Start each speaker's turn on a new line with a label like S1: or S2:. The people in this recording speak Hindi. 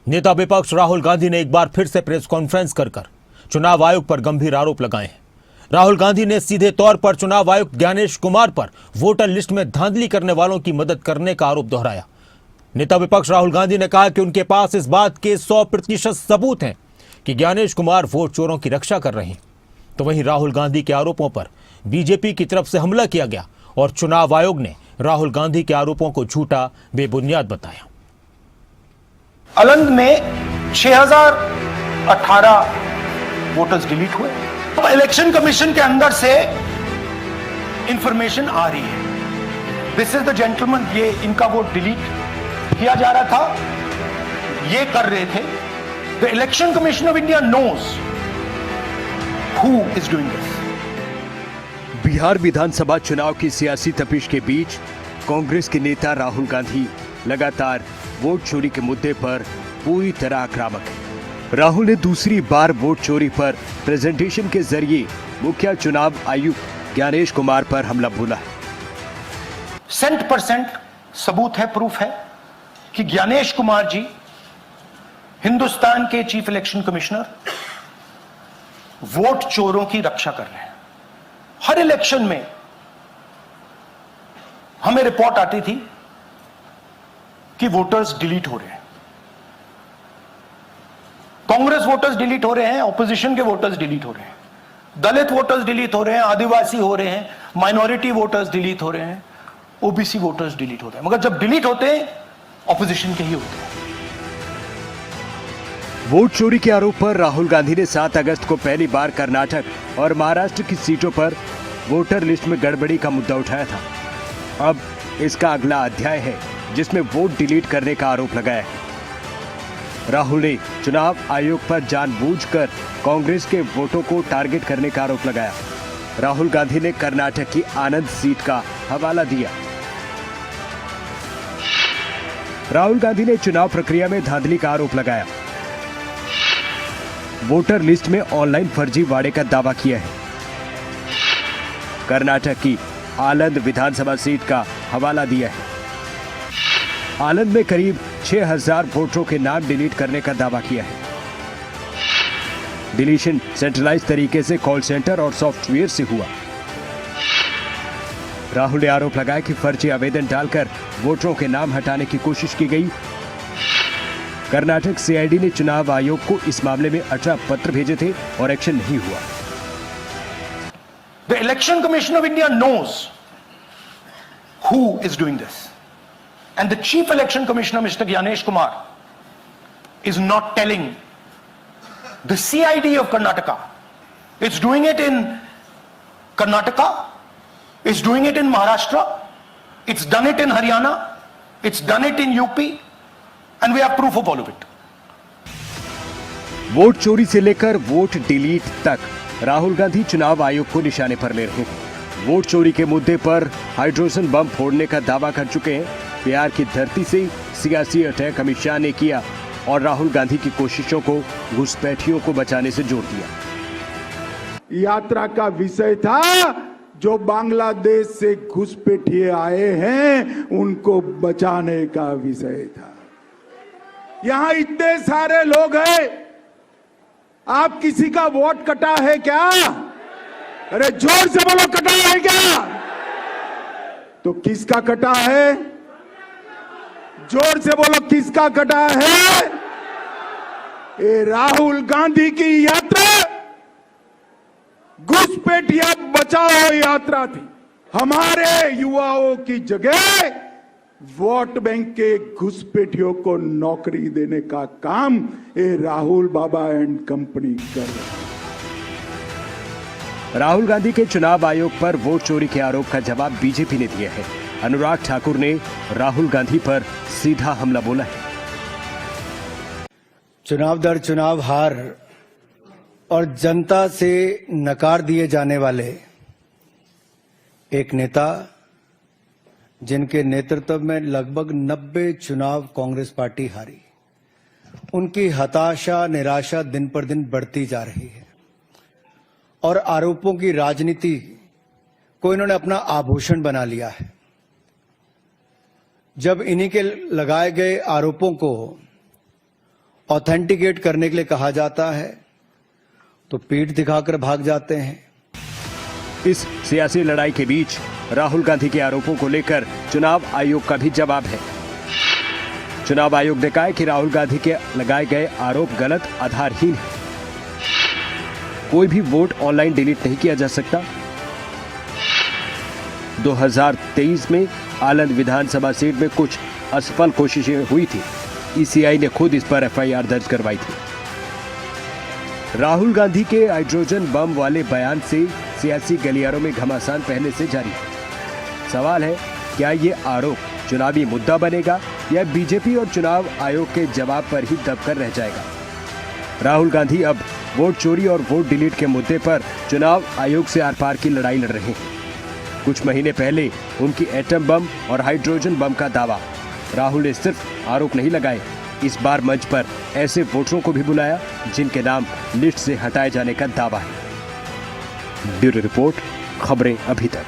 S1: नेता विपक्ष राहुल गांधी ने एक बार फिर से प्रेस कॉन्फ्रेंस कर चुनाव आयोग पर गंभीर आरोप लगाए हैं। राहुल गांधी ने सीधे तौर पर चुनाव आयुक्त ज्ञानेश कुमार पर वोटर लिस्ट में धांधली करने वालों की मदद करने का आरोप दोहराया। नेता विपक्ष राहुल गांधी ने कहा कि उनके पास इस बात के 100% सबूत हैं कि ज्ञानेश कुमार वोट चोरों की रक्षा कर रहे हैं। तो वहीं राहुल गांधी के आरोपों पर बीजेपी की तरफ से हमला किया गया और चुनाव आयोग ने राहुल गांधी के आरोपों को झूठा, बेबुनियाद बताया।
S2: अलंग में 6018 वोटर्स डिलीट हुए। अब इलेक्शन कमीशन के अंदर से इंफॉर्मेशन आ रही है, दिस इज द जेंटलमैन, ये इनका वोट डिलीट किया जा रहा था, ये कर रहे थे। The election commission of India knows who is doing this.
S3: Bihar विधानसभा चुनाव की सियासी तपिश के बीच कांग्रेस के नेता राहुल गांधी लगातार वोट चोरी के मुद्दे पर पूरी तरह आक्रामक है। राहुल ने दूसरी बार वोट चोरी पर प्रेजेंटेशन के जरिए मुख्य चुनाव आयुक्त ज्ञानेश कुमार पर हमला बोला है।
S2: 100% सबूत है, प्रूफ है कि ज्ञानेश कुमार जी हिंदुस्तान के चीफ इलेक्शन कमिश्नर वोट चोरों की रक्षा कर रहे हैं। हर इलेक्शन में हमें रिपोर्ट आती थी कि वोटर्स डिलीट हो रहे हैं, कांग्रेस वोटर्स डिलीट हो रहे हैं, ऑपोजिशन के वोटर्स डिलीट हो रहे हैं, दलित वोटर्स डिलीट हो रहे हैं, आदिवासी हो रहे हैं, माइनॉरिटी वोटर्स डिलीट हो रहे हैं, ओबीसी वोटर्स डिलीट हो रहे हैं। मगर जब डिलीट होते हैं ऑपोजिशन के ही होते हैं।
S3: वोट चोरी के आरोप पर राहुल गांधी ने 7 अगस्त को पहली बार कर्नाटक और महाराष्ट्र की सीटों पर वोटर लिस्ट में गड़बड़ी का मुद्दा उठाया था। अब इसका अगला अध्याय है जिसमें वोट डिलीट करने का आरोप लगाया है। राहुल ने चुनाव आयोग पर जानबूझकर कांग्रेस के वोटों को टारगेट करने का आरोप लगाया। राहुल गांधी ने कर्नाटक की आनंद सीट का हवाला दिया। राहुल गांधी ने चुनाव प्रक्रिया में धांधली का आरोप लगाया। वोटर लिस्ट में ऑनलाइन फर्जीवाड़े का दावा किया है। कर्नाटक की आनंद विधानसभा सीट का हवाला दिया है। आनंद में करीब 6000 वोटरों के नाम डिलीट करने का दावा किया है। डिलीशन सेंट्रलाइज तरीके से कॉल सेंटर और सॉफ्टवेयर से हुआ। राहुल ने आरोप लगाया कि फर्जी आवेदन डालकर वोटरों के नाम हटाने की कोशिश की गई। कर्नाटक सीआईडी ने चुनाव आयोग को इस मामले में 18 पत्र भेजे थे और एक्शन नहीं हुआ।
S2: The election commission of India knows who is doing this and the chief election commissioner Mr. Gyanesh Kumar is not telling the CID of Karnataka. It's doing it in Karnataka, it's doing it in Maharashtra, it's done it in Haryana, it's done it in UP, and we have proof of all of it.
S3: Vote चोरी से लेकर वोट डिलीट तक राहुल गांधी चुनाव आयोग को निशाने पर ले रहे हैं। वोट चोरी के मुद्दे पर हाइड्रोजन बम फोड़ने का दावा कर चुके हैं। बिहार की धरती से सियासी अटैक अमित शाह ने किया और राहुल गांधी की कोशिशों को घुसपैठियों को बचाने से जोड़ दिया।
S4: यात्रा का विषय था जो बांग्लादेश से घुसपैठिए आए हैं उनको बचाने का विषय था। यहां इतने सारे लोग हैं, आप किसी का वोट कटा है क्या? अरे जोर से बोलो, कटा है क्या? तो किसका कटा है? जोर से बोलो, किसका कटा है? ये राहुल गांधी की यात्रा घुसपैठिया बचाओ यात्रा थी। हमारे युवाओं की जगह वोट बैंक के घुसपैठियों को नौकरी देने का काम ये राहुल बाबा एंड कंपनी कर रहे हैं।
S3: राहुल गांधी के चुनाव आयोग पर वोट चोरी के आरोप का जवाब बीजेपी ने दिया है। अनुराग ठाकुर ने राहुल गांधी पर सीधा हमला बोला है।
S5: चुनाव दर चुनाव हार और जनता से नकार दिए जाने वाले एक नेता, जिनके नेतृत्व में लगभग 90 चुनाव कांग्रेस पार्टी हारी, उनकी हताशा निराशा दिन पर दिन बढ़ती जा रही है और आरोपों की राजनीति को इन्होंने अपना आभूषण बना लिया है। जब इन्हीं के लगाए गए आरोपों को ऑथेंटिकेट करने के लिए कहा जाता है तो पीठ दिखाकर भाग जाते हैं।
S3: इस सियासी लड़ाई के बीच राहुल गांधी के आरोपों को लेकर चुनाव आयोग का भी जवाब है। चुनाव आयोग ने कहा है कि राहुल गांधी के लगाए गए आरोप गलत, आधारहीन है। कोई भी वोट ऑनलाइन डिलीट नहीं किया जा सकता। 2023 में आनंद विधानसभा सीट में कुछ असफल कोशिशें हुई थी। ईसीआई ने खुद इस पर एफआईआर दर्ज करवाई थी। राहुल गांधी के हाइड्रोजन बम वाले बयान से सियासी गलियारों में घमासान पहले से जारी है। सवाल है, क्या ये आरोप चुनावी मुद्दा बनेगा या बीजेपी और चुनाव आयोग के जवाब पर ही दबकर रह जाएगा? राहुल गांधी अब वोट चोरी और वोट डिलीट के मुद्दे पर चुनाव आयोग से आर पार की लड़ाई लड़ रहे हैं। कुछ महीने पहले उनकी एटम बम और हाइड्रोजन बम का दावा। राहुल ने सिर्फ आरोप नहीं लगाए, इस बार मंच पर ऐसे वोटरों को भी बुलाया जिनके नाम लिस्ट से हटाए जाने का दावा है। ब्यूरो रिपोर्ट, खबरें अभी तक।